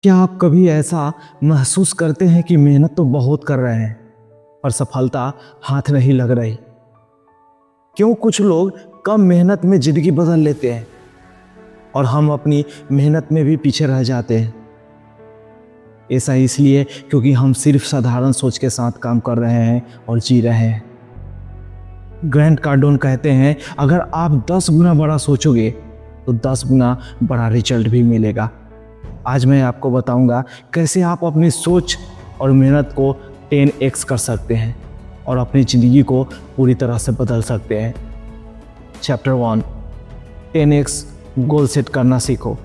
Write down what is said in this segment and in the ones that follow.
क्या आप कभी ऐसा महसूस करते हैं कि मेहनत तो बहुत कर रहे हैं पर सफलता हाथ नहीं लग रही? क्यों कुछ लोग कम मेहनत में जिंदगी बदल लेते हैं और हम अपनी मेहनत में भी पीछे रह जाते हैं? ऐसा इसलिए क्योंकि हम सिर्फ साधारण सोच के साथ काम कर रहे हैं और जी रहे हैं। ग्रैंट कार्डोन कहते हैं, अगर आप 10 गुना बड़ा सोचोगे तो 10 गुना बड़ा रिजल्ट भी मिलेगा। आज मैं आपको बताऊंगा कैसे आप अपनी सोच और मेहनत को 10x कर सकते हैं और अपनी ज़िंदगी को पूरी तरह से बदल सकते हैं। चैप्टर 1, 10x गोल सेट करना सीखो।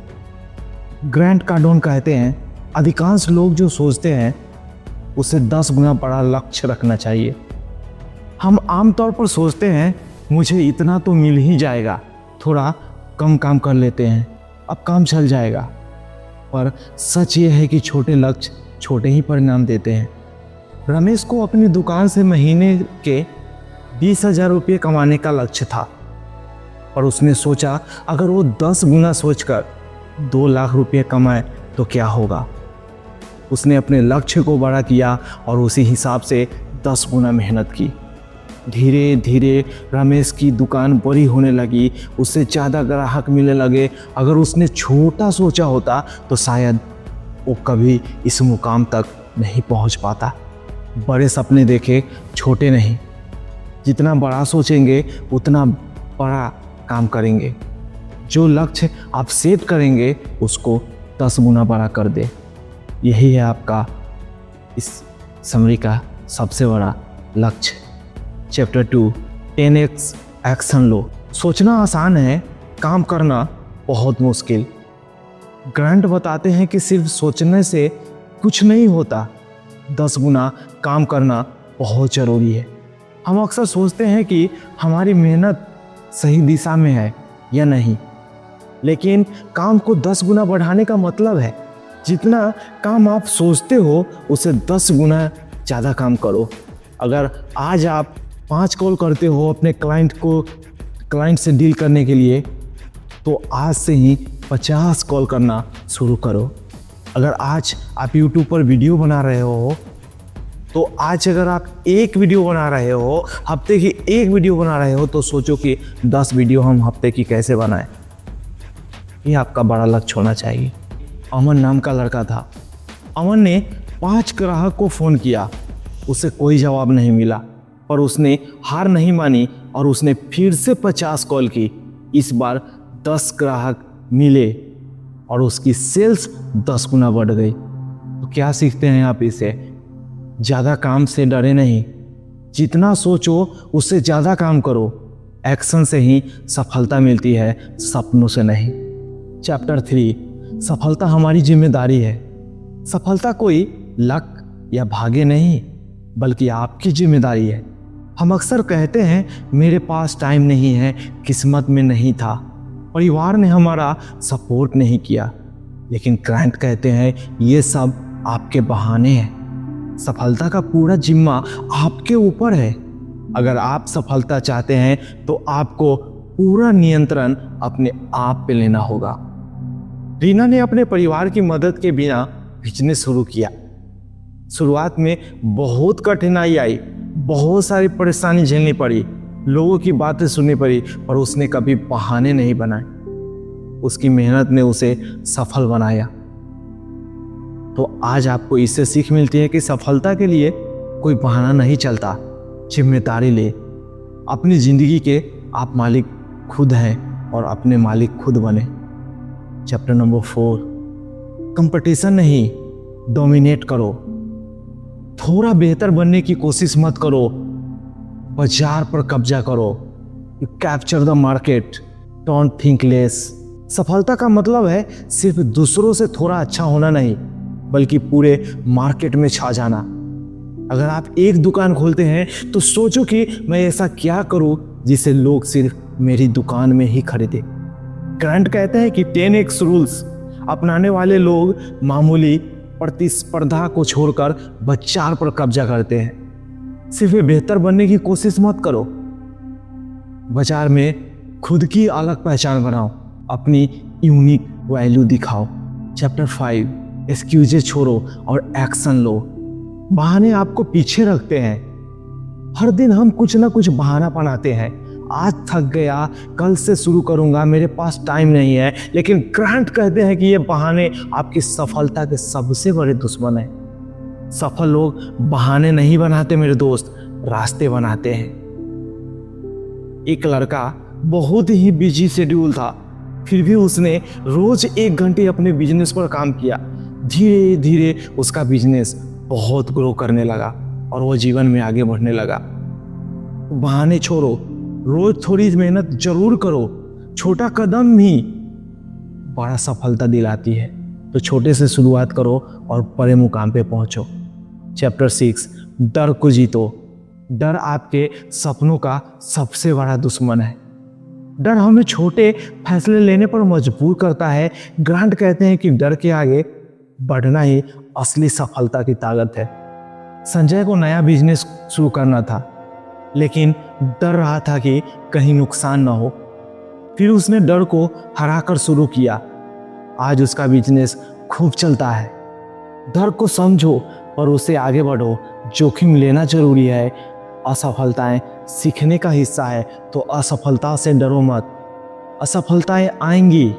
ग्रैंट कार्डोन कहते हैं, अधिकांश लोग जो सोचते हैं उसे 10 गुना बड़ा लक्ष्य रखना चाहिए। हम आमतौर पर सोचते हैं मुझे इतना तो मिल ही जाएगा, थोड़ा कम काम कर लेते हैं, अब काम चल जाएगा। पर सच ये है कि छोटे लक्ष्य छोटे ही परिणाम देते हैं। रमेश को अपनी दुकान से महीने के 20,000 रुपये कमाने का लक्ष्य था, पर उसने सोचा अगर वो 10 गुना सोचकर 2 लाख रुपये कमाए तो क्या होगा। उसने अपने लक्ष्य को बड़ा किया और उसी हिसाब से 10 गुना मेहनत की। धीरे धीरे रमेश की दुकान बड़ी होने लगी, उससे ज़्यादा ग्राहक मिलने लगे। अगर उसने छोटा सोचा होता तो शायद वो कभी इस मुकाम तक नहीं पहुंच पाता। बड़े सपने देखे, छोटे नहीं। जितना बड़ा सोचेंगे उतना बड़ा काम करेंगे। जो लक्ष्य आप सेट करेंगे उसको 10 गुना बड़ा कर दे। यही है आपका इस समरी का सबसे बड़ा लक्ष्य। चैप्टर 2, 10x एक्शन लो। सोचना आसान है, काम करना बहुत मुश्किल। ग्रैंट बताते हैं कि सिर्फ सोचने से कुछ नहीं होता, 10 गुना काम करना बहुत ज़रूरी है। हम अक्सर सोचते हैं कि हमारी मेहनत सही दिशा में है या नहीं, लेकिन काम को 10 गुना बढ़ाने का मतलब है जितना काम आप सोचते हो उसे 10 गुना ज़्यादा काम करो। अगर आज आप 5 कॉल करते हो अपने क्लाइंट से डील करने के लिए, तो आज से ही 50 कॉल करना शुरू करो। अगर आज आप YouTube पर वीडियो बना रहे हो, तो आज अगर आप एक वीडियो बना रहे हो, हफ्ते की एक वीडियो बना रहे हो, तो सोचो कि 10 वीडियो हम हफ्ते की कैसे बनाएं। ये आपका बड़ा लक्ष्य होना चाहिए। अमन नाम का लड़का था। अमन ने 5 ग्राहक को फ़ोन किया, उसे कोई जवाब नहीं मिला, पर उसने हार नहीं मानी और उसने फिर से 50 कॉल की। इस बार 10 ग्राहक मिले और उसकी सेल्स 10 गुना बढ़ गई। तो क्या सीखते हैं आप इसे? ज़्यादा काम से डरे नहीं, जितना सोचो उससे ज़्यादा काम करो। एक्शन से ही सफलता मिलती है, सपनों से नहीं। चैप्टर 3, सफलता हमारी जिम्मेदारी है। सफलता कोई लक या भाग्य नहीं, बल्कि आपकी जिम्मेदारी है। हम अक्सर कहते हैं मेरे पास टाइम नहीं है, किस्मत में नहीं था, परिवार ने हमारा सपोर्ट नहीं किया। लेकिन ग्रैंट कहते हैं ये सब आपके बहाने हैं। सफलता का पूरा जिम्मा आपके ऊपर है। अगर आप सफलता चाहते हैं तो आपको पूरा नियंत्रण अपने आप पे लेना होगा। रीना ने अपने परिवार की मदद के बिना बिजनेस शुरू किया। शुरुआत में बहुत कठिनाई आई, बहुत सारी परेशानी झेलनी पड़ी, लोगों की बातें सुननी पड़ी, पर उसने कभी बहाने नहीं बनाए। उसकी मेहनत ने उसे सफल बनाया। तो आज आपको इससे सीख मिलती है कि सफलता के लिए कोई बहाना नहीं चलता। जिम्मेदारी ले। अपनी जिंदगी के आप मालिक खुद हैं और अपने मालिक खुद बने। चैप्टर नंबर 4, कंपटीशन नहीं, डोमिनेट करो। थोड़ा बेहतर बनने की कोशिश मत करो, बाजार पर कब्जा करो। You capture the market, don't think less. सफलता का मतलब है सिर्फ दूसरों से थोड़ा अच्छा होना नहीं, बल्कि पूरे मार्केट में छा जाना। अगर आप एक दुकान खोलते हैं तो सोचो कि मैं ऐसा क्या करूं जिसे लोग सिर्फ मेरी दुकान में ही खरीदे। ग्रैंट कहते हैं कि 10x रूल्स अपनाने वाले लोग मामूली प्रतिस्पर्धा को छोड़कर बाजार पर कब्जा करते हैं। सिर्फ बेहतर बनने की कोशिश मत करो, बाजार में खुद की अलग पहचान बनाओ, अपनी यूनिक वैल्यू दिखाओ। चैप्टर 5, एक्सक्यूजेज छोड़ो और एक्शन लो। बहाने आपको पीछे रखते हैं। हर दिन हम कुछ ना कुछ बहाना बनाते हैं। आज थक गया, कल से शुरू करूंगा, मेरे पास टाइम नहीं है। लेकिन ग्रांट कहते हैं कि ये बहाने आपकी सफलता के सबसे बड़े दुश्मन हैं। सफल लोग बहाने नहीं बनाते मेरे दोस्त, रास्ते बनाते हैं। एक लड़का बहुत ही बिजी शेड्यूल था, फिर भी उसने रोज 1 घंटे अपने बिजनेस पर काम किया। धीरे धीरे उसका बिजनेस बहुत ग्रो करने लगा और वो जीवन में आगे बढ़ने लगा। बहाने छोड़ो, रोज थोड़ी मेहनत जरूर करो। छोटा कदम ही बड़ा सफलता दिलाती है। तो छोटे से शुरुआत करो और बड़े मुकाम पे पहुंचो। चैप्टर 6, डर को जीतो। डर आपके सपनों का सबसे बड़ा दुश्मन है। डर हमें छोटे फैसले लेने पर मजबूर करता है। ग्रांट कहते हैं कि डर के आगे बढ़ना ही असली सफलता की ताकत है। संजय को नया बिजनेस शुरू करना था, लेकिन डर रहा था कि कहीं नुकसान ना हो। फिर उसने डर को हराकर शुरू किया। आज उसका बिजनेस खूब चलता है। डर को समझो और उससे आगे बढ़ो। जोखिम लेना जरूरी है। असफलताएं सीखने का हिस्सा है, तो असफलता से डरो मत। असफलताएं आएंगी,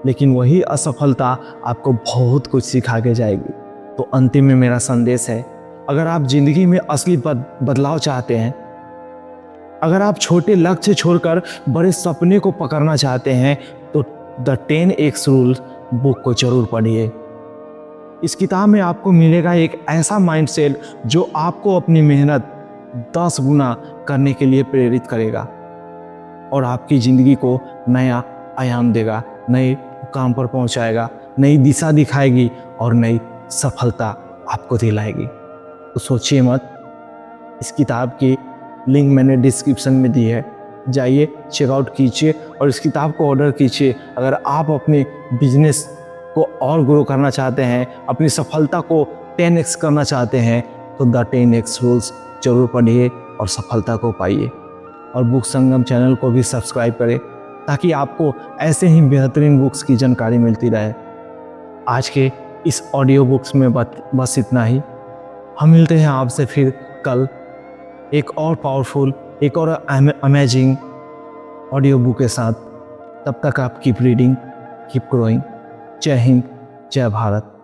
लेकिन वही असफलता आपको बहुत कुछ सिखा के जाएगी। तो अंतिम में मेरा संदेश है, अगर आप जिंदगी में असली बदलाव चाहते हैं, अगर आप छोटे लक्ष्य छोड़कर बड़े सपने को पकड़ना चाहते हैं, तो द 10x रूल बुक को जरूर पढ़िए। इस किताब में आपको मिलेगा एक ऐसा माइंडसेट जो आपको अपनी मेहनत 10 गुना करने के लिए प्रेरित करेगा और आपकी जिंदगी को नया आयाम देगा, नए मुकाम पर पहुंचाएगा, नई दिशा दिखाएगी और नई सफलता आपको दिलाएगी। तो सोचिए मत। इस किताब की लिंक मैंने डिस्क्रिप्शन में दी है, जाइए चेकआउट कीजिए और इस किताब को ऑर्डर कीजिए। अगर आप अपने बिजनेस को और ग्रो करना चाहते हैं, अपनी सफलता को 10x करना चाहते हैं, तो द 10x रूल्स जरूर पढ़िए और सफलता को पाइए। और बुक संगम चैनल को भी सब्सक्राइब करें, ताकि आपको ऐसे ही बेहतरीन बुक्स की जानकारी मिलती रहे। आज के इस ऑडियो बुक्स में बस इतना ही। हम मिलते हैं आपसे फिर कल एक और पावरफुल, एक और अमेजिंग ऑडियो बुक के साथ। तब तक आप कीप रीडिंग, कीप ग्रोइंग। जय हिंद, जय भारत।